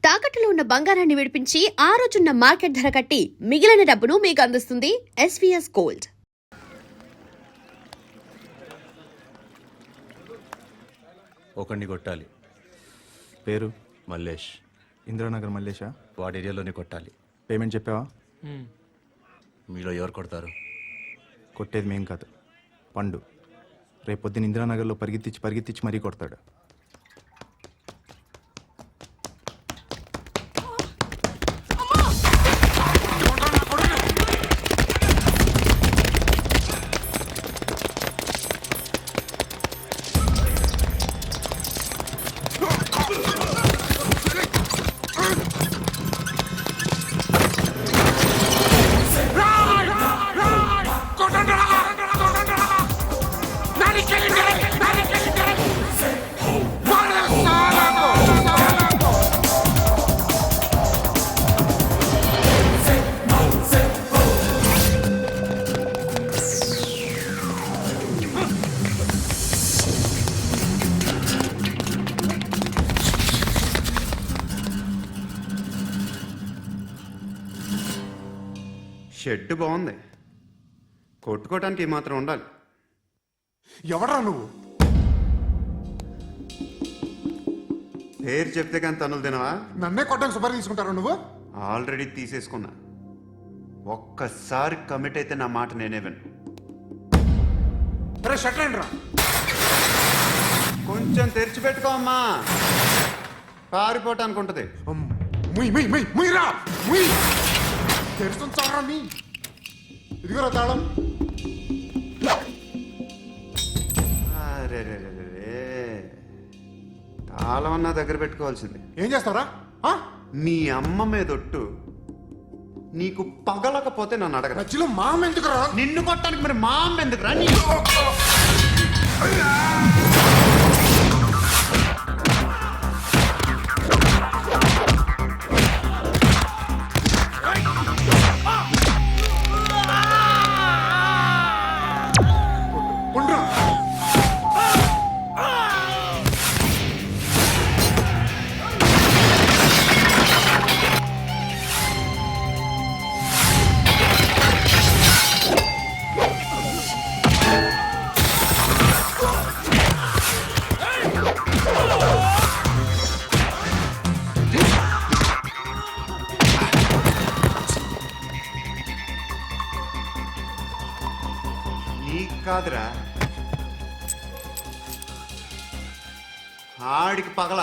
తాకట్టులో ఉన్న బంగారాన్ని విడిపించి ఆ రోజున్న మార్కెట్ ధర కట్టి మిగిలిన డబ్బును మీకు అందిస్తుంది ఎస్వీఎస్ గోల్డ్. ఒకడిని కొట్టాలి. పేరు మల్లేష్. ఇంద్రానగర్ మల్లేషా? వాడి ఏరియాలోనే కొట్టాలి. పేమెంట్ చెప్పావా? మీలో ఎవరు కొడతారు? కొట్టేది మేం కాదు, పండు. రేపొద్దున ఇంద్రానగర్లో పరిగెత్తించి మరీ కొడతాడు. షెడ్ బాగుంది, కొట్టుకోవటానికి మాత్రం ఉండాలి. ఎవరా నువ్వు? పేరు చెప్తే కానీ తనులు తినవా? నన్నే కొట్టడానికి సుపారీ తీసుకుంటారా నువ్వు? ఆల్రెడీ తీసేసుకున్నా. ఒక్కసారి కమిట్ అయితే నా మాట నేనే విను. అరే షట్ రా. కొంచెం తెరిచిపెట్టుకో అమ్మా, పారిపోవటానికి ఉంటుంది. ముయ్యిరా ముయ్యి. తెరుస్తుంచారా మీ? ఇదిగోరా తాళం. అరే తాళం అన్నా దగ్గర పెట్టుకోవాల్సింది. ఏం చేస్తావరా? మీ అమ్మ మీదొట్టు, నీకు పగలకపోతే నన్ను అడగరా. రచ్చిలో మామ ఎందుకురా? నిన్ను కొట్టడానికి మరి మా అమ్మ ఎందుకురా? కాదురా, ఆడికి పగల.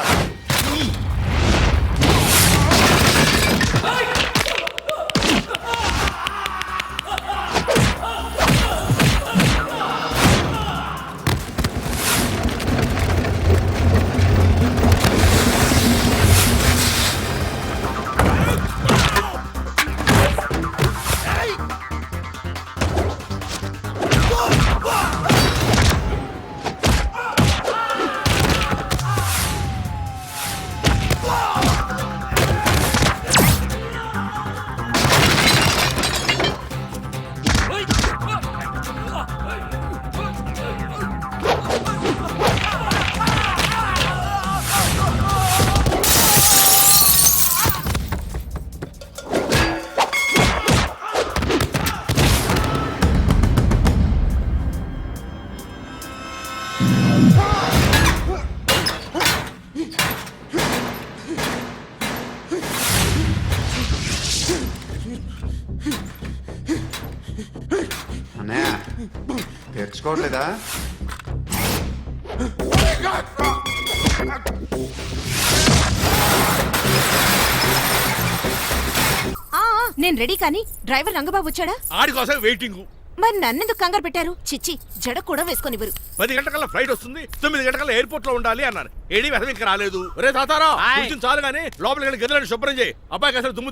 అన్నయ్య తెరుచుకోవట్లేదా? నేను రెడీ కానీ డ్రైవర్ రంగబాబు వచ్చాడా? ఆడి కోసం వెయిటింగ్. మరి నన్నెందుకు కంగారు పెట్టారు? చిచ్చి, జడ కూడా వేసుకొని ఇవ్వరు. 10 గంటకల్లా ఫ్లైట్ వస్తుంది, 9 గంటకల్లా ఎయిర్పోర్ట్ లో ఉండాలి అన్నారు. ఏడీ వెధం ఇంకా రాలేదు. రే తాతారా, కూర్చుని చాలు గానీ లోపలికి వెళ్ళి గదిలో శుభ్రం చేయి. అబ్బాయికి అసలు దుమ్ము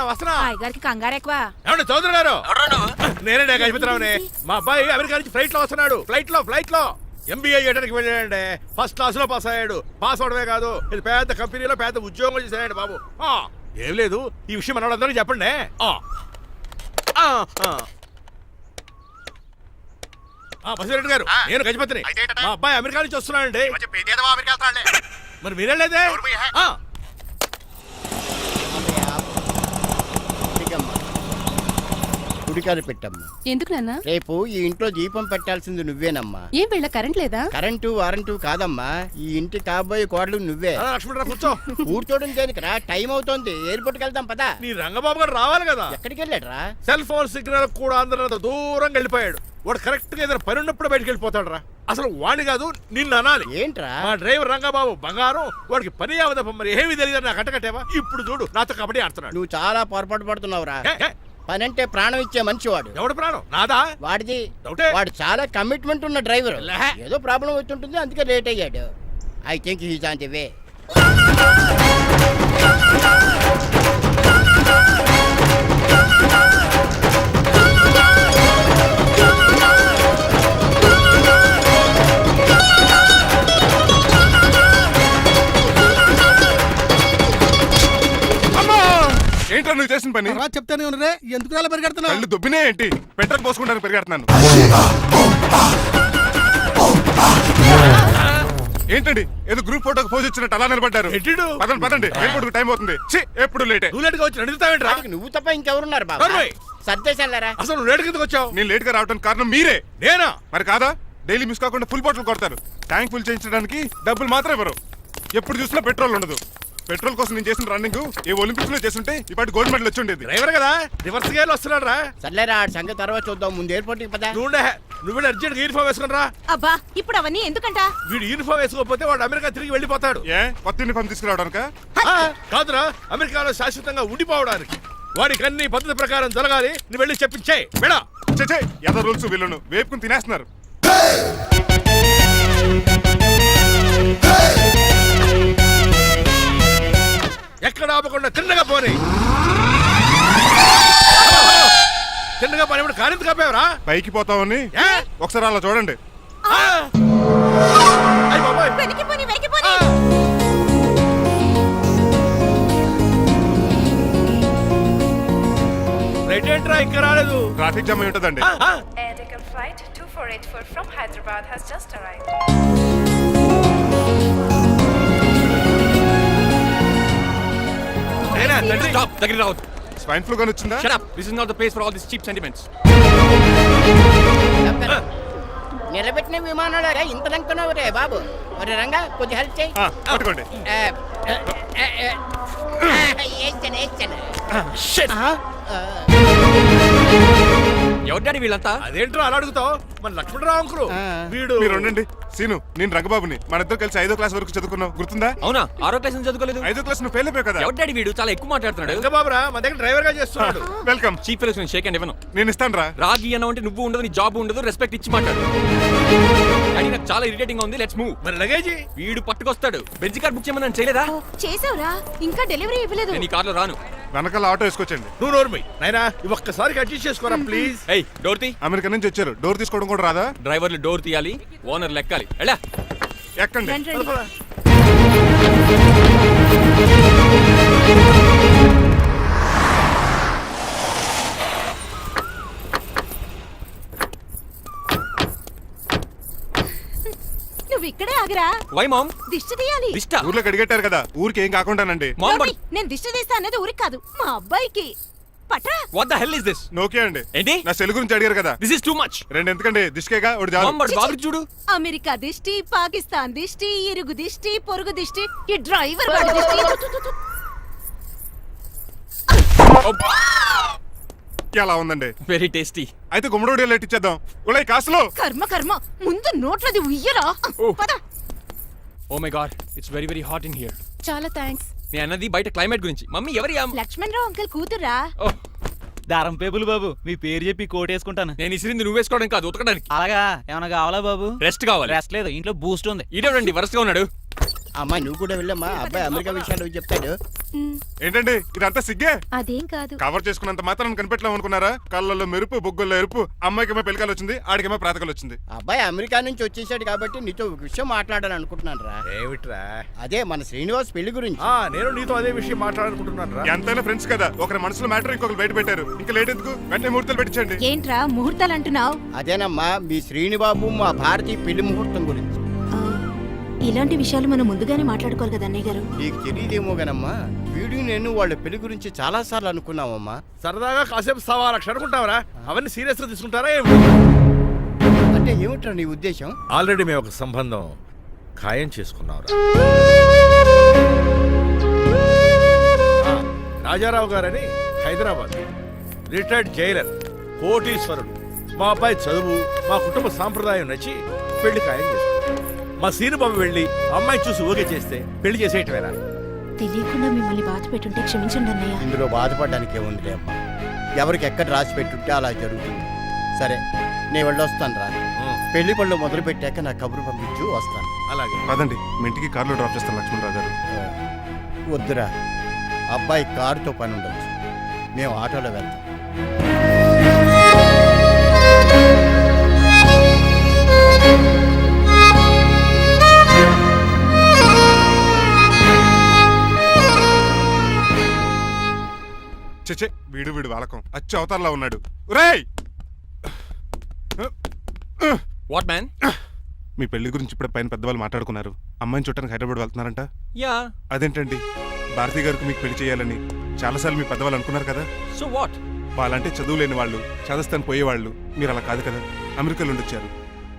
వస్తున్నా. గారికి కంగారు ఎక్కువ. ఏమండి చౌదరి గారు? నేనే గజపతిరావుని. మా అబ్బాయి అమెరికా నుంచి ఫ్లైట్ లో వస్తున్నాడు. ఫ్లైట్ లో ఎంబీఏ చేయడానికి వెళ్ళాడండి. ఫస్ట్ క్లాస్ లో పాస్ అయ్యాడు. పాస్ అవడమే కాదు, ఇది పెద్ద కంపెనీలో పెద్ద ఉద్యోగం చేశాడు బాబు. ఏం లేదు, ఈ విషయం మనోళ్ళందరికీ చెప్పండి. బసిరెడ్డి గారు, నేను గజపతిని. మా అబ్బాయి అమెరికా నుంచి వస్తున్నాడండి. మరి మీరేలేదే ఆ, గుడికారు పెట్టమ్మా. ఎందుకు నాన్న రేపు ఈ ఇంట్లో దీపం పెట్టాల్సింది నువ్వేనమ్మా. ఏం వీళ్ళ కరెంట్ లేదా కరెంటు వారంటు కాదమ్మా, ఈ ఇంటి కాబోయే కోడలు నువ్వే. ఆ, లక్ష్మణరావు కూర్చో. కూర్చోడం దేనికిరా, టైం అవుతోంది, ఎయిర్పోర్ట్కి వెళ్దాం పదా. నీ రంగబాబు గారు రావాలి కదా. ఎక్కడికి వెళ్ళాడురా? సెల్ ఫోన్ సిగ్నల్ కూడా అందరంత దూరంగా వెళ్ళిపోయాడు. వాడు కరెక్ట్ గా ఏదైనా పని ఉన్నప్పుడు బయటకు వెళ్ళిపోతాడు రా. అసలు వాడిని కాదు నిన్ను అనాలి. ఏంట్రా? మా డ్రైవర్ రంగబాబు బంగారం, వాడికి పని అవదప్ప మరి ఏమీ తెలియదు నాకు కట్టకట్టేవా. ఇప్పుడు చూడు నాతో కబడ్డీ ఆడుతున్నాడు. నువ్వు చాలా పొరపాటు పడుతున్నావురా. ఏ, ఏ, పని అంటే ప్రాణం ఇచ్చే మనిషి వాడు. ఎవడు ప్రాణం నాదా? వాడిది. డౌటే. వాడు చాలా కమిట్మెంట్ ఉన్న డ్రైవర్. లే. ఏదో ప్రాబ్లం అవుతుంటుంది, అందుకే లేట్ అయ్యాడు. I think he's on the way. ఏంట్రా నువ్వు చేసిన పని? చెప్తానే ఉన్నరే ఎందుకు అలా పరిగెడుతున్నావు? కళ్ళు దుబ్బినే ఏంటి? పెట్రోల్ పోసుకుంటానికి పెరిగెడుతున్నాను. ఏంటండి ఏదో గ్రూప్ ఫోటోకి పోజ్ ఇచ్చినట్టు అలా నిలబడ్డారు? ఎట్టిడు? పదండి పదండి, ఎయిర్పోర్ట్ టైం అవుతుంది. ఛీ, ఎప్పుడు లేటే. నువ్వు లేట్గా వచ్చి అడుగుతావేంట్రా? వాడికి నువ్వు తప్ప ఇంకెవరున్నారు బాబా? నోర్మోయ్. సర్దేశాలరా. అసలు నువ్వు లేట్ కిందకు వచ్చావు. నేను లేట్ గా రావడానికి కారణం మీరే. నేనా? మరి కాదా? డైలీ మిస్ కాకుండా ఫుల్ బాటిల్ కొడతారు. ట్యాంక్ ఫుల్ చేయించడానికి డబ్బులు మాత్రం ఇవ్వరు. ఎప్పుడు చూసినా పెట్రోల్ ఉండదు. పెట్రోల్ కోసం నేను చేసిన రన్నింగ్ ఏ ఒలింపిక్స్ లో చేస్తుంటే ఇప్పటి గోల్డ్ మెడల్ వచ్చి ఉండేది. డ్రైవర్ కదా, రివర్స్ గేర్ వస్తున్నాడు రా. సర్లేరా, ఆడి సంగతి తర్వాత చూద్దాం, ముందు ఎయిర్పోర్ట్కి పదా. నువ్వు అర్జెంట్ యూనిఫామ్ వేసుకుని రా. అబ్బా ఇప్పుడు అవన్నీ ఎందుకంట వీడు యూనిఫామ్ వేసుకోకపోతే వాడు అమెరికా తిరిగి వెళ్ళిపోతాడు. ఏ కొత్త యూనిఫామ్ తీసుకురావడానిక? ఆ, కాదురా, అమెరికాలో శాశ్వతంగా ఉండిపోవడానికి. వాడికి అన్ని పద్ధతి ప్రకారం జరగాలి. నువ్వు వెళ్ళి చెప్పించే మేడా. చే ఎదో రూల్స్ వీళ్ళను వేపుకుని తినేస్తున్నారు. ఎక్కడ ఆపకుండా తిన్నగా పోనీ. తిన్నగా పోనీ. ఇప్పుడు కారింత కాపేవరా? పైకి పోతామని ఏ? ఒకసారి అలా చూడండి. ఆ! అయ్ బాబోయ్. వెనక్కిపోని వెనక్కిపోని ఆ! రైట్ ఏంట్రా ఇంకా రాలేదు? ట్రాఫిక్ జామ్ అయి ఉంటదండి. ఆ, ఆ. Air Deccan flight 2484 from Hyderabad has just arrived. నేనా తండ్రి? దగ్గర రావద్దు. స్వైన్ ఫ్లూ గాని వచ్చిందా? Shut up. This is not the place for all these cheap sentiments. నిలబెట్టిన విమానాలు ఇంత లంకనవు రే బాబు. మరి రంగా కొంచెం హెల్ప్ చేయి. పట్టుకోండి. ఎవరు డాడీ వీళ్ళంతా? అదేంట్రా అలా అడుగుతావు? మన లక్ష్మణరావు అంకులు. వీడు మీరు ఉండండి. సీను, నేను రంగబాబుని. మన ఇద్దరు కలిసి 5వ క్లాస్ వరకు చదువుకున్నాం, గుర్తుందా? అవునా? 6వ క్లాస్ నుంచి చదువుకోలేదు. 5వ క్లాస్ నువ్వు ఫెయిల్ అయిపోయావు కదా. ఎవరు డాడీ వీడు? చాలా ఎక్కువ మాట్లాడుతున్నాడు. రంగబాబురా, మన దగ్గర డ్రైవర్ గా చేస్తున్నాడు. వెల్కమ్. చీప్ ఫెలోస్ నేను షేక్ అండ్ ఇవ్వను. నేను ఇస్తాను రా. రాగి అన్న అంటే నువ్వు ఉండదు, నీ జాబ్ ఉండదు, రెస్పెక్ట్ ఇచ్చి మాట్లాడు. డాడీ నాకు చాలా ఇరిటేటింగ్ గా ఉంది. Let's move. మరి లగేజీ వీడు పట్టుకొస్తాడు. బెంజ్ కార్ బుక్ చేయమని చేయలేదా? చేసావురా ఇంకా డెలివరీ ఇవ్వలేదు. నేను ఈ కార్లో రాను. వెనకాల ఆటో వేసుకొచ్చండి. నువ్వు నోర్మై నాయనా, ఒక్కసారి అడ్జస్ట్ చేసుకోరా ప్లీజ్. ఏయ్ డోర్ తీ. అమెరికా నుంచి వచ్చారు, డోర్ తీసుకోవడం కూడా రాదా? డ్రైవర్లు డోర్ తీయాలి, ఓనర్ లెక్కాలి. ఎలా? ఎక్కండి. రండి, రండి. నువ్వు ఇక్కడే ఆగిరా. Why ma'am? దిష్టి తీయాలి. దిష్ట? ఊర్లో కడిగట్టారు కదా, ఊరికి ఏం కాకుండానండి. మామ్ నోర్మి, నేను దిష్టి తీస్తా అనేది ఊరికి కాదు మా అబ్బాయికి. పట్రా. What the hell is this? నోకే అండి. ఏంటి? నా సెల్ గురించి అడిగారు కదా. This is too much. రెండు ఎందుకండి, దిష్కేగా ఒకటి చాలు. మామ్ బట్ బాబు చూడు. అమెరికా దిష్టి, పాకిస్తాన్ దిష్టి, ఇరుగు దిష్టి, పొరుగు దిష్టి, ఈ డ్రైవర్ వాడి దిష్టి. తు, తు, తు. ఎలా ఉందండి? Very tasty. అయితే గుమ్మడి లైట్ ఇచ్చేద్దాం. ఉలై కాసులో. కర్మ కర్మ, ముందు నోట్లది ఉయ్యరా. పద. Oh my god, it's very very hot in here. చాలా థాంక్స్. నేను అన్నది బయట క్లైమేట్ గురించి. మమ్మీ ఎవరి లక్ష్మణరావు అంకుల్ కూతురా. దారం పేపులు బాబు, మీ పేరు చెప్పి కోటేసుకుంటాను. నేను ఇసిరింది నువ్వు వేసుకోవడం కాదు, ఉతకడానికి. అలాగా ఏమైనా కావాలా బాబు? రెస్ట్ కావాలి. రెస్ట్ లేదు, ఇంట్లో బూస్ట్ ఉంది. ఈడేవండి వరుసగా ఉన్నాడు. అమ్మా నువ్వు కూడా వెళ్ళమ్మా, అబ్బాయి అమెరికా విషయాలు చెప్తాడు. ఏంటండి ఇదంతా సిగ్గే? అదేం కాదు. కవర్ చేసుకున్నంత మాత్రం కనిపెట్టలేము అనుకున్నారా? కళ్ళల్లో మెరుపు, బొగ్గుల్లో ఎరుపు. అమ్మాయికేమో పెళ్ళికాలు వచ్చింది, ఆడికేమో ప్రాతకాలు వచ్చింది. అబ్బాయి అమెరికా నుంచి వచ్చేసాడు కాబట్టి నీతో ఒక విషయం మాట్లాడాలని అనుకుంటున్నాను రా. ఏమిట్రా? అదే మన శ్రీనివాస్ పెళ్లి గురించి. నేను నీతో అదే విషయం మాట్లాడాలనుకుంటున్నాను రా. ఎంతైనా ఫ్రెండ్స్ కదా, ఒకరి మనసులో మ్యాటర్ ఇంకొకరు బయట పెట్టారు. ఇంకా లేట్ ఎందుకు, వెంటనే ముహూర్తాలు పెట్టించండి. ఏంట్రా ముహూర్తాలు అంటున్నావు? అదేనమ్మా మీ శ్రీనిబాబు మా భారతీయ పెళ్లి ముహూర్తం గురించి. ఇలాంటి విషయాలు మనం ముందుగానే మాట్లాడుకోవాలి కదా అన్నయ్య గారు. నీకు తెలియదేమో గనమ్మా, వీడు నేను వాళ్ళ పెళ్లి గురించి చాలా సార్లు అనుకున్నామమ్మా. సరదాగా కాసేపు సవా లక్ష అనుకుంటావరా? అవన్నీ సీరియస్ గా తీసుకుంటారా? అంటే ఏమిట్రా నీ ఉద్దేశం? ఆల్రెడీ మేము ఒక సంబంధం ఖాయం చేసుకున్నావురా. రాజారావు గారని హైదరాబాద్ రిటైర్డ్ జైలర్, కోటీశ్వరుడు. మా అబ్బాయి చదువు, మా కుటుంబ సాంప్రదాయం నచ్చి పెళ్లి ఖాయం చేసుకున్నాం. మా సీనుబాబు వెళ్ళి అమ్మాయి చూసి ఓకే చేస్తే పెళ్లి చేసేయటమేనా? తెలియకుండా మిమ్మల్ని బాధ పెట్టుంటే క్షమించండి అన్నయ్య. ఇందులో బాధపడడానికి ఏముందిలే అమ్మా, ఎవరికి ఎక్కడ రాసి పెట్టుంటే అలా జరుగుతుంది. సరే నేను వెళ్ళొస్తాను రా. పెళ్లి పళ్ళు మొదలు పెట్టాక నా కబురు పంపించు, వస్తాను. అలాగే. పదండి, మీ ఇంటికి కార్లో డ్రాప్ చేస్తాను లక్ష్మణరావు గారు. వద్దురా, అబ్బాయి కారుతో పని ఉండొచ్చు, మేము ఆటోలో వెళ్తాం. చచ్చే, వీడు వాలకం అచ్చు అవతారలా ఉన్నాడు. రేయ్, వాట్ మ్యాన్? మీ పెళ్లి గురించి ఇప్పుడే పైన పెద్దవాళ్ళు మాట్లాడుకున్నారు. అమ్మాయిని చుట్టానికి హైదరాబాద్ వెళ్తున్నారంట. యా. అదేంటండి, భారతి గారికి మీకు పెళ్లి చేయాలని చాలాసార్లు మీ పెద్దవాళ్ళు అనుకున్నారు కదా. So what? వాళ్ళంటే చదువు లేని వాళ్ళు, చదస్తాను పోయేవాళ్ళు. మీరు అలా కాదు కదా, అమెరికాలో ఉండొచ్చారు.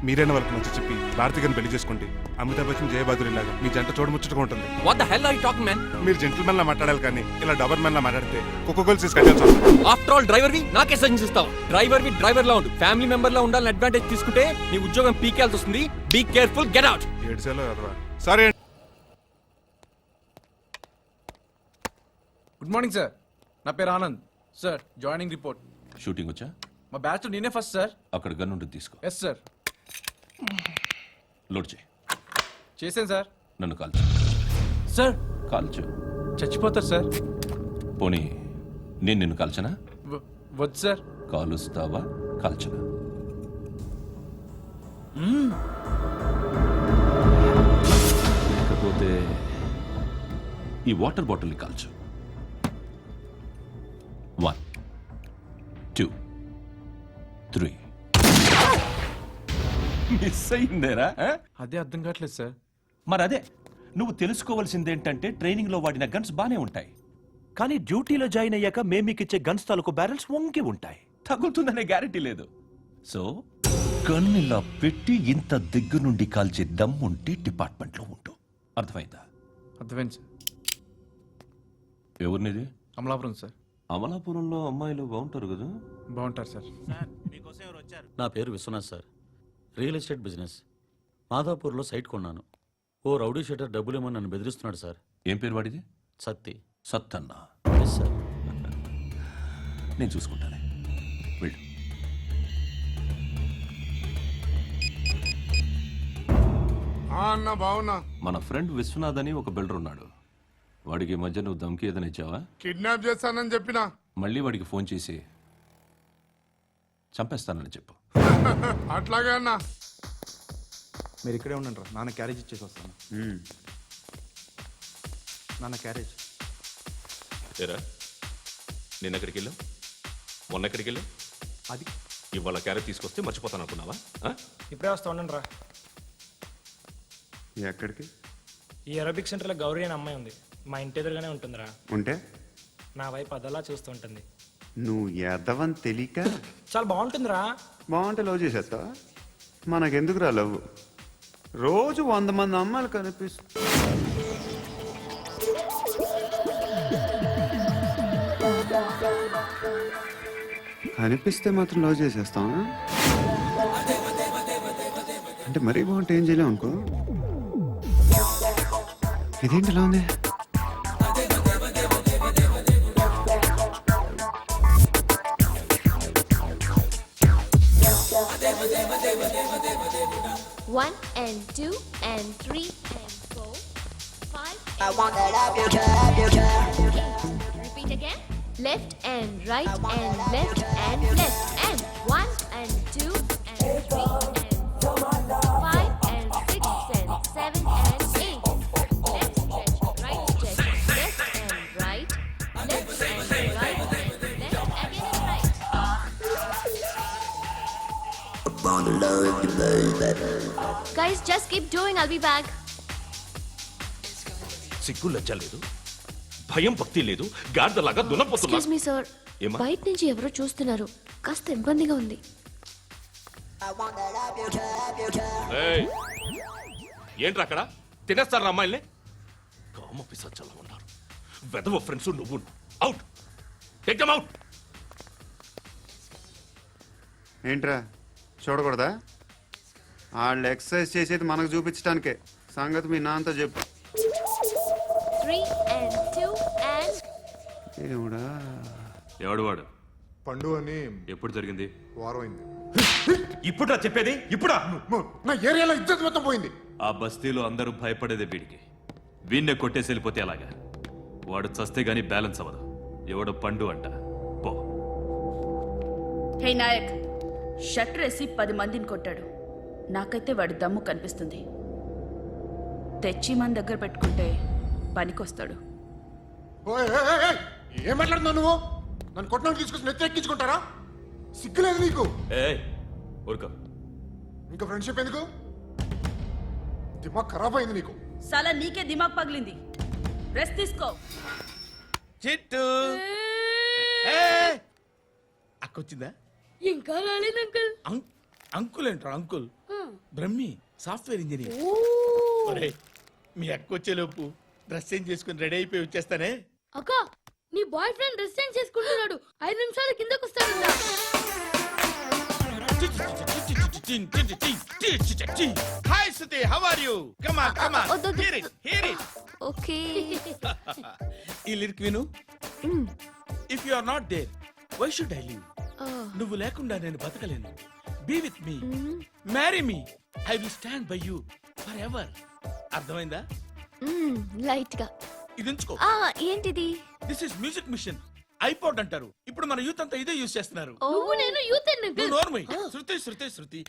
మీరైనా వాళ్ళకి మంచి చెప్పి భారతి గారిని పెళ్లి చేసుకోండి. అమితాబ్ బచ్చన్, జయబాదురి లాగా మీ జంట చూడముచ్చటగా ఉంటుంది. What the hell are you talking man? మీరు జెంటిల్మెన్ లా మాట్లాడాలి కానీ ఇలా డబర్ మెన్ లా మాట్లాడితే కుక్కగోలు చేసి కట్టాల్సి వస్తుంది. ఆఫ్టర్ ఆల్ డ్రైవర్ వి నాకే సజెషన్స్ ఇస్తావు? డ్రైవర్ లా ఉండు, ఫ్యామిలీ మెంబర్ లా ఉండాలని అడ్వాంటేజ్ తీసుకుంటే నీ ఉద్యోగం పీకేల్సి వస్తుంది. Be careful, get out. ఏడ్చేలో కదరా. సరే. గుడ్ మార్నింగ్ సార్, నా పేరు Anand sir. Joining report. Shooting వచ్చా? మా బ్యాచ్ నేనే ఫస్ట్ సార్. అక్కడ గన్ ఉంటుంది, తీసుకో. Yes sir. లోడ్ చేయి. చేశాను సార్. నన్ను కాల్చు. సార్ కాల్చు. చచ్చిపోతారు సార్. పోనీ నేను నిన్ను కాల్చనా? వద్దు సార్. కాలుస్తావా, కాల్చనా? లేకపోతే ఈ వాటర్ బాటిల్ని కాల్చు. 1 2 3. మిస్ అయిందేరా? అదే అర్థం కావట్లేదు సార్. మరి అదే నువ్వు తెలుసుకోవాల్సిందేంటంటే ట్రైనింగ్ లో వాడిన గన్స్ బానే ఉంటాయి, కానీ డ్యూటీలో జాయిన్ అయ్యాక మేము మీకు ఇచ్చే గన్స్ తాలూకు బ్యారెల్స్ వంగి ఉంటాయి. తగులుతుందనే గ్యారెంటీ లేదు. సో గన్ ఇలా పెట్టి ఇంత దగ్గర నుండి కాల్చే దమ్ ఉంటే డిపార్ట్మెంట్ లో ఉంటూ. అర్థమైందా? అర్థమైంది సార్. ఎవరినిది? అమలాపురం సార్. అమలాపురంలో అమ్మాయిలు బాగుంటారు కదా? బాగుంటారు సార్. నా పేరు Vishwanath sir. Real estate business. మాధాపూర్లో సైట్ కొన్నాను. ఓ రౌడీ షీటర్ డబ్బులు ఏమో నన్ను బెదిరిస్తున్నాడు సార్. ఏం పేరు వాడిది? సత్తి. సత్తన్న. Yes sir. నేను చూసుకుంటానే, వెళ్ళు. అన్న బావున్నా. మన ఫ్రెండ్ విశ్వనాథ్ అని ఒక బిల్డర్ ఉన్నాడు. వాడికి ఈ మధ్య నువ్వు దమ్కి ఏదైనా ఇచ్చావా? కిడ్నాప్ చేస్తానని చెప్పినా. మళ్ళీ వాడికి ఫోన్ చేసి చంపేస్తానని చెప్పు. అట్లాగే అన్నా. మీరు ఇక్కడే ఉండండి రా, నాన్న క్యారేజ్ ఇచ్చేసి వస్తాను. నాన్న క్యారేజ్. ఏరా, నిన్న ఎక్కడికి వెళ్ళావు? మొన్న ఎక్కడికి వెళ్ళావు? అది ఇవాళ క్యారెట్ తీసుకొస్తే మర్చిపోతాను అనుకున్నావా? ఇప్పుడే వస్తా ఉండండి రా. ఎక్కడికి? ఈ అరబిక్ సెంటర్లో గౌరీ అనే అమ్మాయి ఉంది. మా ఇంటి ఎదురుగానే ఉంటుందిరా. ఉంటే నా వైపు అదలా చూస్తూ ఉంటుంది. నువ్వు ఎదవని తెలియక చాలా బాగుంటుందిరా. బాగుంటే లవ్ చేసేస్తావా? మనకెందుకురా లవ్? రోజు 100 మంది అమ్మాయిలు కనిపిస్తే మాత్రం లవ్ చేసేస్తాం. అంటే మరీ బాగుంటే ఏం చేయలేం అనుకో. ఇదేంటి ఇలా ఉంది? One and two and three and four, 5. I want that up your job. Repeat again. Left and right and left and left and 1 and 2 and 3 and 4, 5 and 6 and 7 and 8. Left stretch, right stretch, left and right, left and right, left again and right. Guys, just keep doing. I'll be back. సిగ్గు లజ్జ లేదు, భయం భక్తి లేదు, గాడిదలాగా దున్నపోతున్నా. Excuse me sir, ఏమ్మా? బయట నుంచి ఎవరో చూస్తున్నారు, కాస్త ఇబ్బందిగా ఉంది. ఏయ్, ఏంట్రా అక్కడ తినేస్తారా అమ్మాయిల్ని? కామ పిశాచాలా ఉన్నారు. వెదవ ఫ్రెండ్స్ నువ్వు. Out, take them out. ఏంట్రా చూడకూడదా? వాళ్ళు ఎక్సర్సైజ్ చేసేది మనకు చూపించడానికే. సంగతి మీ నాన్నతో చెప్పు. 3 and 2 and ఏమిడా ఎవడు వాడు? పండు అని ఎప్పుడు జరిగింది? వారం అయింది. ఇప్పుడా చెప్పేది? ఇప్పుడా? నా ఏరియాలో ఇజ్జత్ మొత్తం పోయింది. ఆ బస్తీలో అందరూ భయపడేదే వీడికి. వీణ్ణే కొట్టేసి వెళ్ళిపోతే అలాగా? వాడు చస్తే గానీ బ్యాలెన్స్ అవ్వదు. ఎవడో పండు అంట. పో. హే నాయక్, షట్టర్ వేసి 10 మందిని కొట్టాడు. నాకైతే వాడి దమ్ము కనిపిస్తుంది. తెచ్చి మన దగ్గర పెట్టుకుంటే పనికొస్తాడు. ఏం మాట్లాడుతున్నావు నువ్వు? నన్ను కొట్టడానికి తీసుకొచ్చి నెత్తి ఎక్కించుకుంటారా? సిగ్గులేదు నీకు? ఏయ్, ఊరుకో. ఇంకా ఫ్రెండ్షిప్ ఎందుకు? దిమాగ్ ఖరాబ్ అయింది నీకు. సాలా నీకే దిమాగ్ పగిలింది. రెస్ట్ తీసుకో. చిట్టు అక్కొచ్చిందా? ఇంకా రాలేదు అంకుల్. అంకుల్ ఏంట్రా అంకుల్? Brahmi software engineer. ఒరే, మీ అక్కొచ్చేలోపు డ్రెస్ చేంజ్ చేసుకుని రెడీ అయిపోయి వచ్చేస్తానే. అక్క, నీ బాయ్ ఫ్రెండ్ డ్రెస్ చేంజ్ చేసుకుంటున్నాడు. 5 నిమిషాలు కిందకు వస్తాడంట. Hi Suthi, how are you? Come on come on, hear it hear it. Okay. ఈ లిరిక్ విను. If you are not there, why should I live? నువ్వు లేకుండా నేను బతకలేను. Be with me, marry me, I will stand by you forever. అర్థమైందా? Light గా. ఇది ఉంచుకో. ఏంటిది? This is music machine. IPod అంటారు. ఇప్పుడు మన యూత్ అంతా ఇదే యూజ్ చేస్తున్నారు. నువ్వు నేను యూత్ నువ్వు నోర్మై. శృతి శృతి శృతి.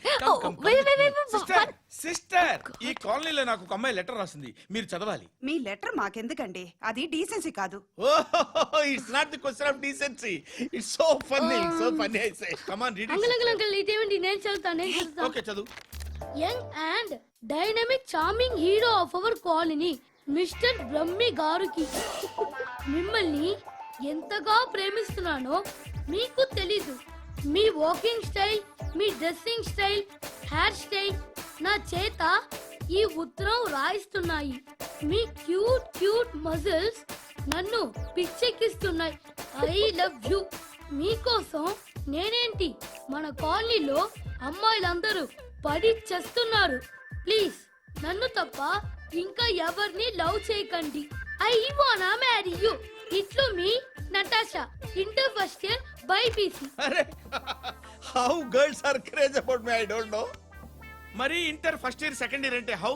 సిస్టర్, సిస్టర్, ఈ కాలనీలో నాకు ఒక అమ్మాయి లెటర్ రాసింది, మీరు చదవాలి. మీ లెటర్ మాకెందుకండి? అది డీసెన్సీ కాదు. Oh, it's not the question of decency. It's so funny, so funny. I say come on read uncle ఇదేంటి? నేను చదువుతాను. ఓకే, చదువు. Young and dynamic charming hero of our colony mister Brahmi గారికి మిమ్మల్ని ఎంతగా ప్రేమిస్తున్నానో మీకు తెలీదు. మీ వాకింగ్ స్టైల్, మీ డ్రెస్సింగ్ స్టైల్, హెయిర్ స్టైల్ నా చేత ఈ ఉత్తరం రాయిస్తున్నాయి. మీ క్యూట్ క్యూట్ మజిల్స్ నన్ను పిచ్చెక్కిస్తున్నాయి. I love you. మీకోసం నేనేంటి, మన కాలనీలో అమ్మాయిలందరూ పడి చేస్తున్నారు. ప్లీజ్ నన్ను తప్ప ఇంకా ఎవరిని లవ్ చేయకండి. ఐ వానా మ్యారీ యూ. ఇట్లు మీ Natasha, inter first year BiPC. అరే, how girls are craze about me, I don't know. మరి inter first year second year అంటే how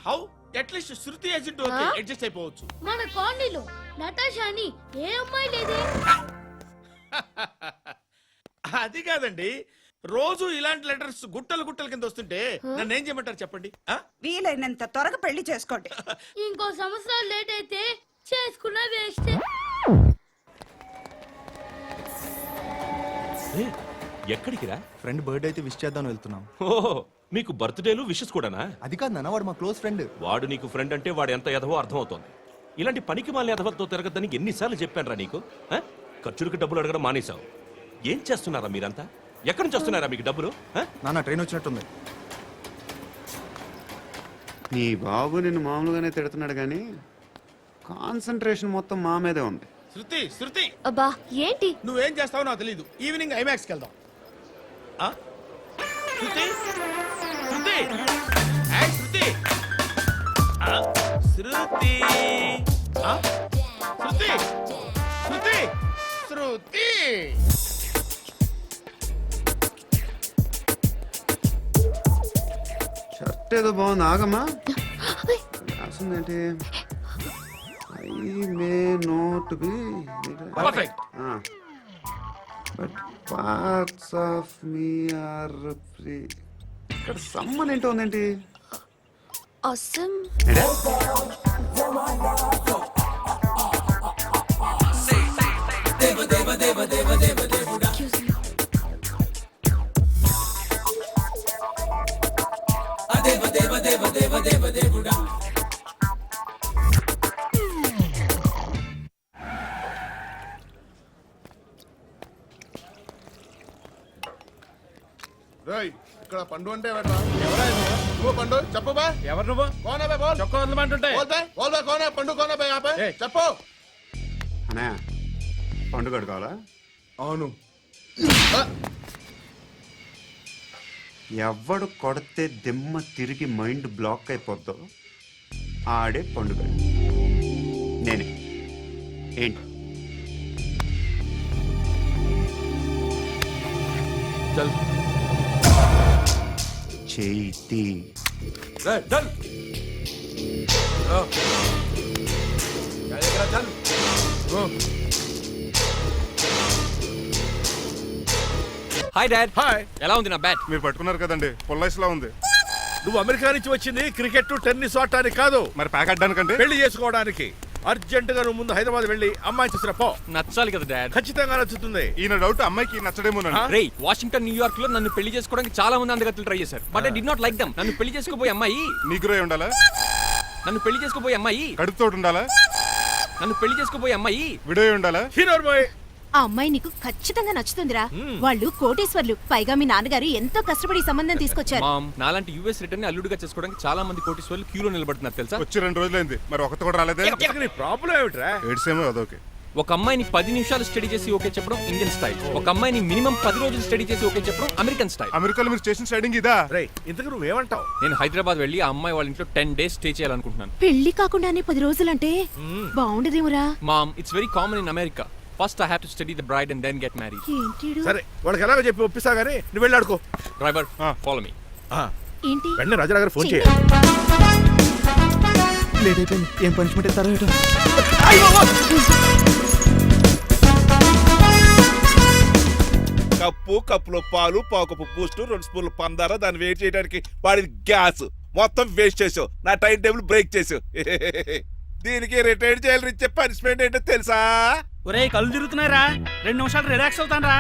how at least Shruti agent okay, adjust అయిపోవచ్చు. మన కాలనీలో నటాషా అని ఏ అమ్మాయి లేదే. అది కాదండి, రోజు ఇలాంటి లెటర్స్ గుట్టలు గుట్టల కింద వస్తుంటే నన్ను ఏం చేయమంటారు చెప్పండి? వీలైనంత త్వరగా పెళ్లి చేసుకోండి. ఇంకో సంవత్సరాలు లేట్ అయితే చేసుకున్న వేస్ట్. ఎక్కడికి రా? ఫ్రెండ్ బర్త్డే అయితే విష్ చేద్దాం వెళ్తున్నాం. ఓహో, మీకు బర్త్డేలు విషెస్ కూడానా? అది కాదు నాన్న, వాడు మా క్లోజ్ ఫ్రెండ్. వాడు నీకు ఫ్రెండ్ అంటే వాడు ఎంత ఎదవో అర్థమవుతోంది. ఇలాంటి పనికి మాలిన ఎదవలతో తిరగద్దని ఎన్నిసార్లు చెప్పానురా నీకు? ఖర్చులకు డబ్బులు అడగడం మానేశావు. ఏం చేస్తున్నారా మీరంతా? ఎక్కడి నుంచి వస్తున్నారా మీకు డబ్బులు? నాన్న ట్రైన్ వచ్చినట్టుంది. నీ బాబు నిన్ను మామూలుగానే తిడుతున్నాడు కానీ కాన్సన్ట్రేషన్ మొత్తం మా మీదే ఉంది. శృతి శృతి, అబ్బా ఏంటి? నువ్వేం చేస్తావో నాకు తెలీదు. ఈవినింగ్ ఐమాక్స్కి వెళ్దాం. శృతి శృతి, ఏయ్ శృతి, శృతి, శృతి, శృతి, శృతి. షర్ట్ ఏదో బాగుంది, ఆగమ్మా. రాసిందేంటి? I may not be Perfect. But parts of me are free. ఇక్కడ సమ్మన్ ఏంటో ఉందేంటి? Awesome. Excuse me. ఇక్కడ పండు అంటే నువ్వు పండు చెప్పు బా ఎవరు నువ్వు కోనా బే బోల్ చొక్కా వదలమంటుంటే బోల్ బే కోనా పండు కోనా బే ఆపే చెప్పు అనే పండుగ కావాలా? అవును. ఎవడు కొడితే దిమ్మ తిరిగి మైండ్ బ్లాక్ అయిపోద్దో ఆడే పండుగ. నేనే. ఏంటి? చల్ చేతి చల్ చల్ హాయ్ డాడ్. హాయ్. ఎలా ఉంది నా బ్యాట్? మీరు పట్టుకున్నారు కదండి పొల్లైస్లా ఉంది. నువ్వు అమెరికా నుంచి వచ్చింది క్రికెట్ టెన్నిస్ ఆడటానికి కాదు, మరి ప్యాక్ అడ్డానికండి. పెళ్లి చేసుకోవడానికి. అర్జెంట్ గా నువ్వు ముందు హైదరాబాద్ వెళ్ళి అమ్మాయి చూసిన పో. నచ్చాలి కదా డాడ్. ఖచ్చితంగా నచ్చుతుంది. ఈయన డౌట్ అమ్మాయికి నచ్చడేమోనండి. రే వాషింగ్టన్ న్యూయార్క్ లో నన్ను పెళ్లి చేసుకోవడానికి చాలా మంది అందగత్తలు ట్రై చేశారు, but I did not like them. నన్ను పెళ్లి చేసుకోబోయే అమ్మాయి నీగురై ఉండాలా? నన్ను పెళ్లి చేసుకోబోయే అమ్మాయి కడుపుతోటి ఉండాలా? నన్ను పెళ్లి చేసుకోబోయే అమ్మాయి విడోయి ఉండాలా? హీరోర్ బాయ్. ఆ అమ్మాయి నీకు ఖచ్చితంగా నచ్చుతుందిరా. వాళ్ళు కోటేశ్వర్లు, పైగా మీ నాన్నగారు ఎంతో కష్టపడి ఈ సంబంధం తీసుకొచ్చారు. మామ్, నాలాంటి యుఎస్ రిటర్న్ ని అల్లుడిగా చేసుకోవడానికి చాలా మంది కోటీశ్వర్లు క్యూలో నిలబడుతున్నారు తెలుసా? వచ్చి 2 రోజులైంది, మరి ఒకటి కూడా రాలేదే. నీ ప్రాబ్లం ఏమిట్రా? ఏడ్సేమో అదొకే. ఒక అమ్మాయిని 10 నిమిషాలు స్టడీ చేసి ఓకే చెప్పడం ఇండియన్ స్టైల్. ఒక అమ్మాయిని మినిమం 10 రోజులు స్టడీ చేసి ఓకే చెప్పడం అమెరికన్ స్టైల్. అమెరికాలో మీరు స్టేషన్ స్టైడింగ్ ఇదా? రేయ్ ఇంతకు నువ్వేమంటావు? నేను హైదరాబాద్ వెళ్ళి ఆ అమ్మాయి వాళ్ళ ఇంట్లో 10 days స్టే చేయాలనుకుంటున్నాను. పెళ్లి కాకుండానే 10 రోజులంటే బాగుండదేమురా? Mom, it's very common in America. First I have to study the bride and then get married. ఏంటిడు? సరే వాళ్ళకి ఎలాగో చెప్పి ఒప్పిస్తా గానీ నువ్వు వెళ్ళి ఆడుకో. Driver follow me. ఏంటి? వెంటనే రాజా గారు ఫోన్ చెయ్యి. చేయాలి. లేట్ అయిపోయింది. ఏం పనిష్మెంట్ ఇస్తారో ఏటో. కప్పులో పాలు, పావుకప్పు బూస్ట్, 2 స్పూన్లు పందార, దాన్ని వెయిట్ చేయడానికి వాడి గ్యాస్ మొత్తం వేస్ట్ చేసావు. నా టైం టేబుల్ బ్రేక్ చేసావు. దీనికి రిటైర్ చేయాలి ఇచ్చే పనిష్మెంట్ ఏంటో తెలుసా? ఒరేయ్ కళ్ళు తిరుగుతున్నారా, 2 నిమిషాలు రిలాక్స్ అవుతాను రా.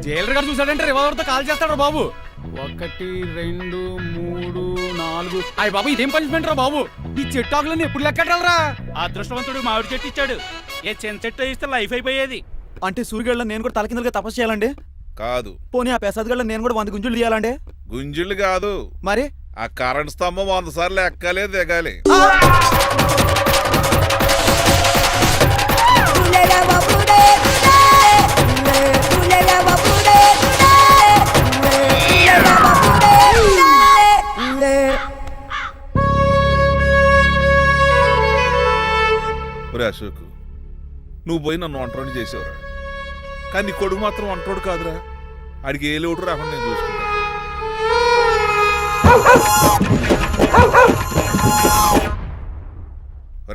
జైలర్ గారు చూసాడంటే రివాల్వర్ తో కాల్ చేస్తాడు బాబు. 1 2 3 4 అయ్య బాబు, ఇదేం పనిష్మెంట్ రా బాబు? ఈ చెట్టాకులన్నీ ఎప్పుడు లెక్కట్టాలరా? అదృష్టవంతుడు మామిడి చెట్టు ఇచ్చాడు. ఏ చిన్న చెట్టు ఇస్తే లైఫ్ అయిపోయేది. అంటే సూర్యగళ్ళ నేను కూడా తలకిందలుగా తపస్సు చేయాలండి? కాదు. పోనీ ఆ పెసాద్ నేను కూడా 100 గుంజులు తీయాలండి? గుంజిళ్ళు కాదు, మరి ఆ కరెంట్ స్తంభం 100 సార్లు ఎక్కాలి దిగాలి. అశోక్, నువ్వు పోయి నన్ను ఒంటరిని చేసేవరా, కానీ నీ కొడుకు మాత్రం ఒంటరోడు కాదురా. ఆడికి ఏ లోటు రాకుండా నేను చూసుకుంటా.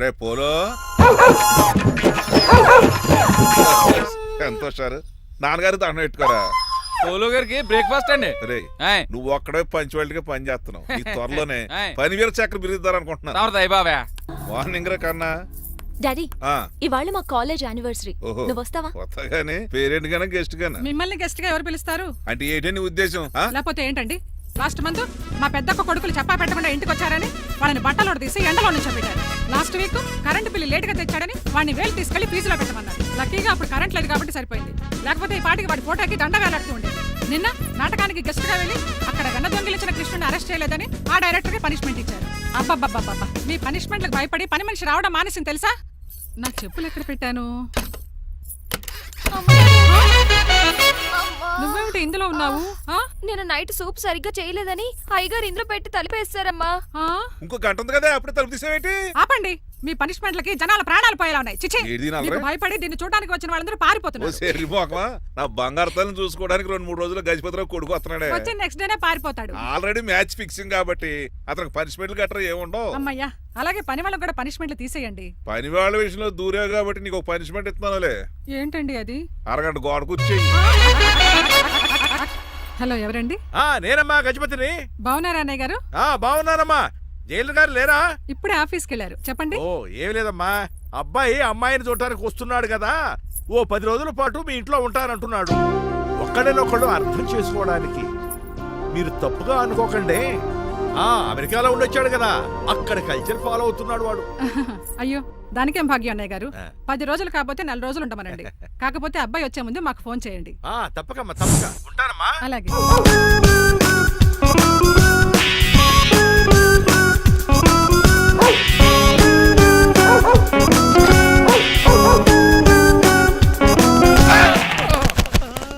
రే పోలో, ఎంత వచ్చారు? నాన్నగారు దండం పెట్టుకోరా. పోలో గారికి బ్రేక్ఫాస్ట్ అండి. రే నువ్వు ఒక్కడే పంచువాళ్ళగా పని చేస్తున్నావు. ఈ త్వరలోనే 10,000 చక్కెర బిరుగుతారు అనుకుంటున్నా. మార్నింగ్ రా కన్నా. డాడీ, ఇవాళ మా కాలేజ్ యానివర్సరీ. నువ్వు వస్తావా? వస్తాగానే పేరెంట్ గానా గెస్ట్ గానా? మిమ్మల్ని గెస్ట్ గా ఎవరు పిలుస్తారు? అంటే ఏంటని ఉద్దేశం? లేకపోతే ఏంటండి, లాస్ట్ మంత్ మా పెద్దక్క కొడుకులు చెప్పా పెట్టకుండా ఇంటికి వచ్చారని వాళ్ళని బట్టలు తీసి ఎండలో నుంచోబెట్టారు. Last week current bill late గా తెచ్చాడని వాడిని వేలు తీసుకెళ్లి ఫీజులో పెట్టమన్నారు. లక్కీగా అప్పుడు కరెంట్ లేదు కాబట్టి సరిపోయింది, లేకపోతే ఈ పాటికి వాడి ఫోటోకి దండ వేలాడుతూ ఉండేది. నిన్న నాటకానికి గెస్ట్ గా వెళ్ళి అక్కడ వెన్న దొంగిలించిన కృష్ణుని అరెస్ట్ చేయలేదని ఆ డైరెక్టర్ కి పనిష్మెంట్ ఇచ్చారు. అబ్బబ్బబ్బబ్బ, మీ పనిష్మెంట్లకు భయపడి పని మనిషి రావడం మానేసింది తెలుసా? నా చెప్పులు ఎక్కడ పెట్టాను? నువ్వేమిటి ఇందులో ఉన్నావు? నేను నైట్ సూప్ సరిగ్గా చేయలేదని అయ్యగారు ఇందులో పెట్టి తలిపేస్తారమ్మా. ఇంకో గంట ఉంది కదా, అప్పుడు తలుపు తీసేవేంటి? ఆపండి, మీ పనిష్మెంట్లకి జనాల ప్రాణాలు పోయేలా ఉన్నాయి. చిచి, మీకు భయపడి దీన్ని చూడడానికి వచ్చిన వాళ్ళందరూ పారిపోతున్నారు. నా బంగారు తల్లిని చూసుకోవడానికి 2-3 రోజులు గజపతిరావు కొడుకు వస్తున్నాడే. వచ్చి నెక్స్ట్ డేనే పారిపోతాడు. ఆల్రెడీ మ్యాచ్ ఫిక్సింగ్ కాబట్టి అతనికి పనిష్మెంట్లు గట్రా ఏముండవు. అమ్మయ్యా, అలాగే పని వాళ్ళకి కూడా పనిష్మెంట్లు తీసేయండి. పని వాళ్ళ విషయంలో దూరే కాబట్టి నీకు ఒక పనిష్మెంట్ ఇస్తున్నానులే. ఏంటండి అది? అరగంట గోడ కూర్చేయి. హలో, ఎవరండి? నేనమ్మా గజపతిని. బాగున్నారా అన్నయ్య గారు? బాగున్నానమ్మా. జైలు గారు లేరా? ఇప్పుడే ఆఫీస్కి వెళ్ళారు. చెప్పండి. ఓ ఏమి లేదమ్మా, అబ్బాయి అమ్మాయిని చూడటానికి వస్తున్నాడు కదా, ఓ 10 రోజుల పాటు మీ ఇంట్లో ఉంటానంటున్నాడు. ఒక్కడేనొక్కడు అర్థం చేసుకోవడానికి మీరు తప్పుగా అనుకోకండి. అమెరికాలో ఉండొచ్చాడు కదా, అక్కడ కల్చర్ ఫాలో అవుతున్నాడు వాడు. అయ్యో, దానికేం భాగ్యం అన్నయ్య గారు. 10 రోజులు కాకపోతే 4 రోజులు ఉంటామనండి. కాకపోతే అబ్బాయి వచ్చే ముందు మాకు ఫోన్ చేయండి. తప్పకమ్మా, తప్పక ఉంటానమ్మా. అలాగే.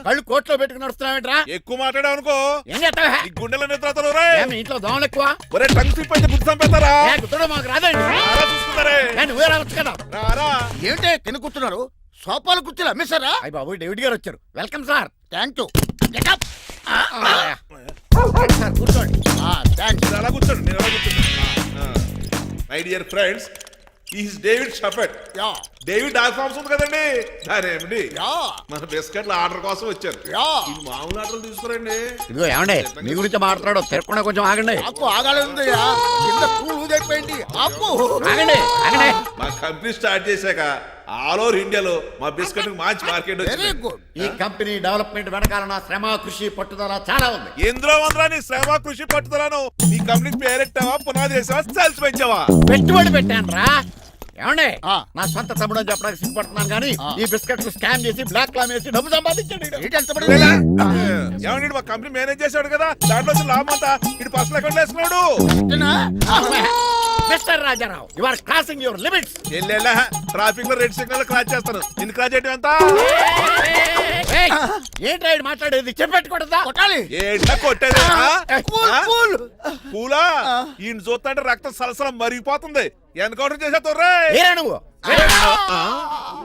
కళ్ళు కోట్లో పెట్టుకుని నడుస్తున్నావేంట్రా? ఎక్కువ మాట్లాడావు అనుకో ఏం చేస్తావా? ఈ గుండెల నిద్రతలు రే మీ ఇంట్లో దోమలు ఎక్కువ? ఒరే టంగ్ స్లిప్ అయితే గుర్తు చంపేస్తారా గుర్తుడు మాకు రాదండి. రారా చూసుకున్నారే నువ్వే రావచ్చు కదా. రారా ఏంటి కింద కూర్చున్నారు? సోఫాలు కూర్చోలు అమ్మేశారా? అయ్యి బాబు డేవిడ్ గారు వచ్చారు. Welcome sir. Thank you. Sir కూర్చోండి. థ్యాంక్స్. అలా కూర్చోండి నేను అలా కూర్చోండి my dear friends is David Shaffet yeah David dog farms ఉంది కదండి దాని ఏమిటి యా మన బిస్కెట్ల ఆర్డర్ కోసం వచ్చారు యా. ఈ మామూలు ఆర్డర్లు తీసుకురండి ఇదిగో ఏమండి మీ గురించి మాట్లాడు. తిరగకుండా కొంచెం ఆగండి. ఆపు ఆగాలందయ్యా. కింద కూల్ ఊదైపోయింది. ఆపు ఆగండి ఆగండి. మా కంపెనీ స్టార్ట్ చేశాక ఆల్ ఓవర్ ఇండియాలో మా బిస్కెట్ మంచి మార్కెట్ వెరీ వచ్చింది గుడ్. ఈ కంపెనీ డెవలప్మెంట్ వెనకాల నా శ్రమ కృషి పట్టుదల చాలా ఉంది. ఎందులో ఉందిరా నీ శ్రమ కృషి పట్టుదలను నీ కంపెనీ పేరెట్టావా పునాది వేసావా సేల్స్ పెంచావా పెట్టుబడి పెట్టాను రా. ఏమండి నా సొంత తమ్ముడు అని చెప్పడానికి సిగ్గుపడుతున్నాను కానీ ఈ బిస్కెట్స్ స్కామ్ చేసి బ్లాక్ క్లామ్ వేసి డబ్బు సంపాదించండి. ఏమండి మా కంపెనీ మేనేజ్ చేశాడు కదా దాంట్లో వచ్చిన లాభం అంతా ఇటు పర్సనల్ అకౌంట్ వేసుకున్నాడు mister Rajarao you are crossing your limits. ఎల్లెల్లా ట్రాఫిక్ లో రెడ్ సిగ్నల్ క్రాస్ చేస్తాను నిన్ను క్రాస్ చేయడం ఎంత ఏంట్రా ఇది మాట్లాడేది? చెప్పెట్టుకూడదా? కొట్టాలి. ఏంటా కొట్టేది పూలా ఆ. ఈయన చూస్తుంటే రక్తం సలసలం మరిగిపోతుంది ఎన్కౌంటర్ చేసేతో రే ఏరా నువ్వు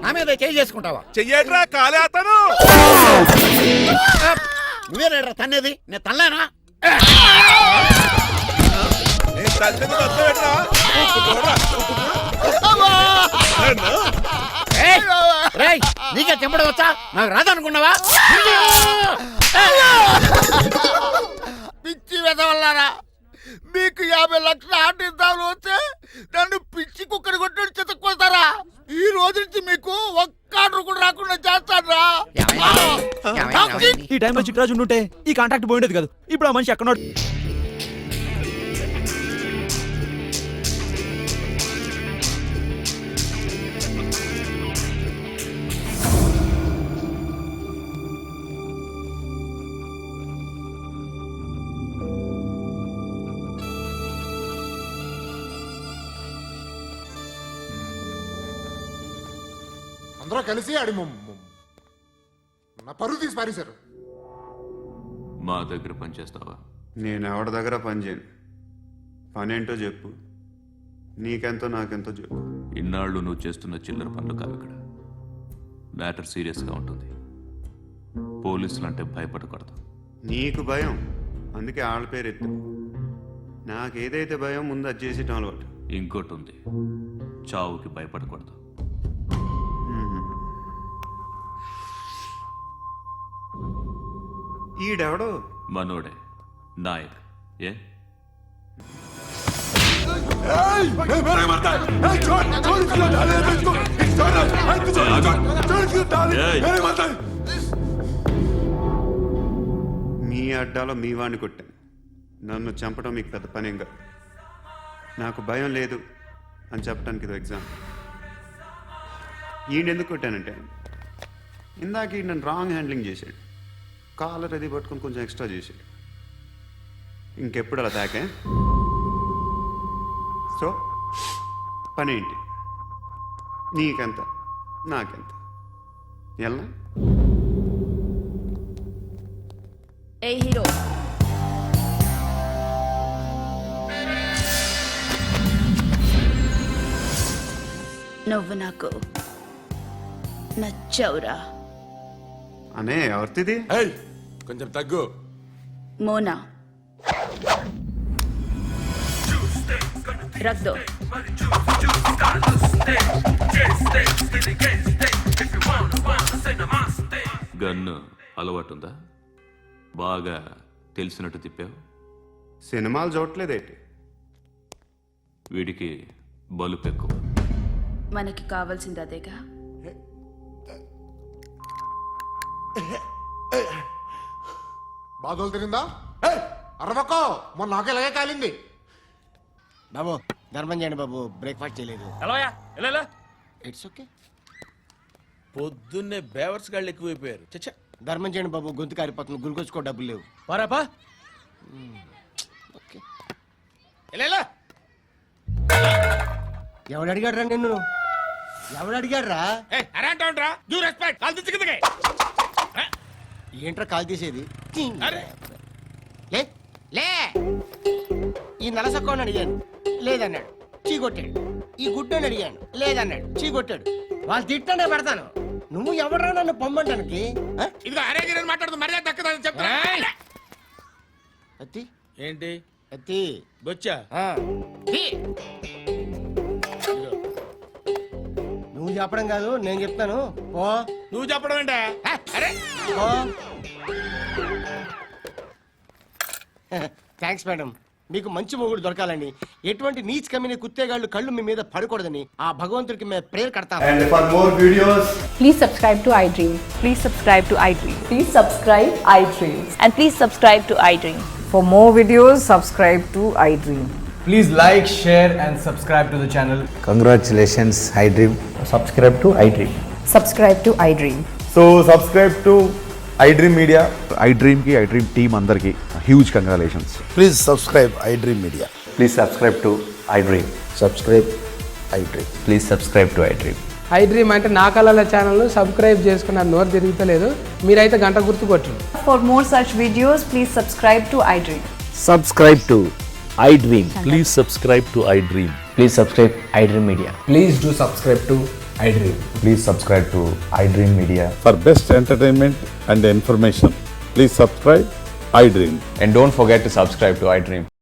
నా మీద చేయి చేసుకుంటావా? చెయ్యట్రా కాలే అతను నువ్వేనా తన్నేది? నేను తనలేనా? నేను తల్లిని వస్తావేట్రా రేయ్ నీకే చెంపడం వచ్చా? నాకు రాదనుకున్నావా? పిచ్చి వెదవల్లారా మీకు 50 లక్షల ఆర్డర్ వస్తే నన్ను పిచ్చి కుక్కని కొట్టి చెతక్కొస్తారా? ఈ రోజు నుంచి మీకు ఒక్క ఆర్డర్ కూడా రాకుండా చేస్తారా? ఈ టైంలో చిట్రాజు ఉంటే ఈ కాంటాక్ట్ పోయిండేది కాదు. ఇప్పుడు ఆ మనిషి ఎక్కడో అందరూ కలిసి ఆడి నా పరువు తీసి పారేశారు. మా దగ్గర పనిచేస్తావా? నేను ఎవరి దగ్గర పని చేయను. పనేంటో చెప్పు. నీకెంతో నాకెంతో చెప్పు. ఇన్నాళ్ళు నువ్వు చేస్తున్న చిల్లర పనులు కావు ఇక్కడ. మ్యాటర్ సీరియస్గా ఉంటుంది. పోలీసులు అంటే భయపడకూడదు. నీకు భయం అందుకే ఆళ్ళ పేరు ఎత్తు. నాకేదైతే భయం ముందు అది చేసేటం అలవాటు. ఇంకోటి ఉంది, చావుకి భయపడకూడదు. ఈడెవడో మనోడే నాయక్. ఏ మీ అడ్డాలో మీ వాడిని కొట్టాను. నన్ను చంపడం మీకు పెద్ద పనేం కాదు. నాకు భయం లేదు అని చెప్పడానికి ఇది ఎగ్జామ్. ఈయనెందుకు కొట్టానంటే ఇందాక ఈ నన్ను రాంగ్ హ్యాండ్లింగ్ చేశాడు. కాలర్ అది పట్టుకొని కొంచెం ఎక్స్ట్రా చేశాడు. ఇంకెప్పుడు అలా తాకే. సో పనేంటి? నీకెంత నాకెంత ఎలా? ఏ హీరో నువ్వు నాకు నచ్చవురా. అనే ఎవరిది? కొంచెం తగ్గు. మోనా రక్ దో. గన్ను అలవాటుందా? బాగా తెలిసినట్టు తిప్పావు. సినిమాలు చూడట్లేదేంటి? వీడికి బలుపు ఎక్కువ. మనకి కావాల్సింది అదేగా. బాధలు తిరిందా? అరవకో మొన్న నాకు ఇలాగే కాలింది. బాబు ధర్మం చేయండి బాబు. బ్రేక్ఫాస్ట్ చేయలేదు. It's okay. పొద్దున్నే బేవర్స్ గాళ్ళు ఎక్కువైపోయారు. చచ్చా ధర్మం చేయండి బాబు. గొంతు కారిపోతుంది. గురికొచ్చుకో డబ్బులు లేవు. పారాపా ఎలా ఎవడు అడిగాడ్రా నిన్ను? ఎవడు అడిగాడ్రా? అరే అంటావుంట్రా డ్యూ రెస్పెక్ట్ కాల్ తెచ్చి కిందకి ఏంట్రా కాల్ తీసేది? అరే లే లే. ఈ నలసక్కని అడిగాను, లేదన్నాడు, చీ కొట్టాడు. ఈ గుడ్డని అడిగాను, లేదన్నాడు, చీ కొట్టాడు. వాళ్ళు తిట్టనే పెడతాను. నువ్వు ఎవడరా నన్ను పొమ్మంటానికి? ఇదిగో అరే గిరని మాట్లాడుతూ మర్యాద దక్కదని చెప్తా. అత్తి ఏంటి అత్తి బొచ్చా నువ్వు చెప్పడం కాదు, నేను చెప్తాను. ఓ నువ్వు చెప్పడం ఏంటా? అరే ఓ థ్యాంక్స్ మేడం. మీకు మంచి మొగుడు దొరకాలని, ఎటువంటి నీచ్ కమ్మిన కుత్తేగాళ్ళు కళ్ళు మీ మీద పడకూడదని ఆ భగవంతుడికి మేము ప్రేయర్ కడతాం. And for more videos, please subscribe to iDream. Please subscribe to iDream. Please subscribe iDream. And please subscribe to iDream. For more videos, subscribe to iDream. Please like, share and subscribe to the channel. congratulations, iDream. Subscribe to iDream. Subscribe to iDream. So subscribe to iDream Media. iDream ki iDream team andarki huge congratulations. Please subscribe iDream media. Please subscribe to iDream. Subscribe iDream. Please subscribe to iDream. iDream అంటే నా కళల channel subscribe చేసుకున్న నోరు తిరుగుతలేదు. మీరైతే గంట గుర్తు కొట్టండి. For more such videos, please subscribe to iDream. Subscribe to iDream. Please subscribe to iDream. Please subscribe iDream Media. Please do subscribe to iDream. Please subscribe to iDream Media. For best entertainment and information, please subscribe iDream. And don't forget to subscribe to iDream.